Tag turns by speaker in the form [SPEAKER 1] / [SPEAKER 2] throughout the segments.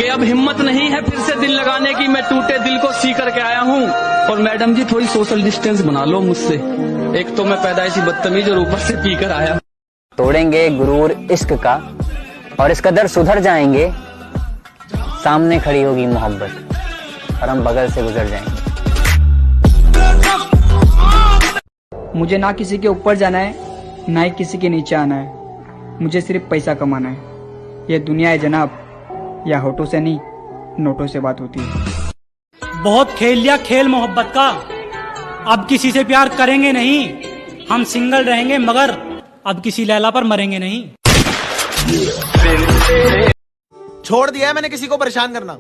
[SPEAKER 1] कि अब हिम्मत नहीं है फिर से दिल लगाने की, मैं टूटे दिल को सी करके आया हूँ। और मैडम जी थोड़ी सोशल डिस्टेंस बना लो मुझसे, एक तो मैं पैदाइशी बदतमीज और ऊपर से पी कर आया हूँ।
[SPEAKER 2] तोड़ेंगे गुरूर इश्क का और इस कदर सुधर जाएंगे, सामने खड़ी होगी मोहब्बत और हम बगल से गुजर जाएंगे।
[SPEAKER 3] मुझे ना किसी के ऊपर जाना है ना ही किसी के नीचे आना है, मुझे सिर्फ पैसा कमाना है। ये दुनिया है जनाब, या होठों से नहीं नोटों से बात होती है।
[SPEAKER 4] बहुत खेल लिया खेल मोहब्बत का, अब किसी से प्यार करेंगे नहीं, हम सिंगल रहेंगे मगर अब किसी लैला पर मरेंगे नहीं।
[SPEAKER 5] छोड़ दिया है मैंने किसी को परेशान करना,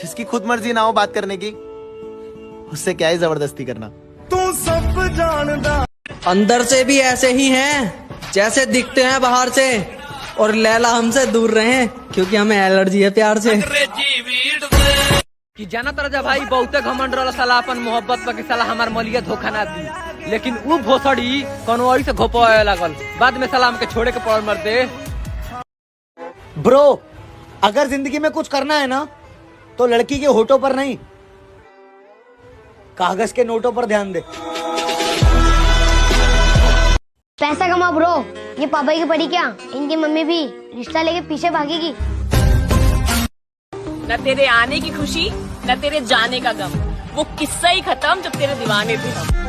[SPEAKER 5] जिसकी खुद मर्जी ना हो बात करने की, उससे क्या ही जबरदस्ती करना। तू सब जानदा
[SPEAKER 6] अंदर से भी ऐसे ही हैं जैसे दिखते हैं बाहर से, और लैला हमसे दूर रहे क्योंकि हमें एलर्जी है प्यार से।
[SPEAKER 7] कि जाना तरजा भाई बहुते घमंड रहल साला अपन मोहब्बत पर, साला हमार मलिया धोखा ना दी, लेकिन उ भोसड़ी कोनो और से घोपावे लागल, बाद में साला हमके छोड़े के पड़ मर दे।
[SPEAKER 5] ब्रो अगर जिंदगी में कुछ करना है ना तो लड़की के होठों पर नहीं, कागज के नोटों पर ध्यान दे।
[SPEAKER 8] पैसा कमा ब्रो, ये पापा की पड़ी क्या, इनकी मम्मी भी रिश्ता लेके पीछे भागेगी।
[SPEAKER 9] न तेरे आने की खुशी न तेरे जाने का गम, वो किस्सा ही खत्म जब तेरे दीवाने थे हम।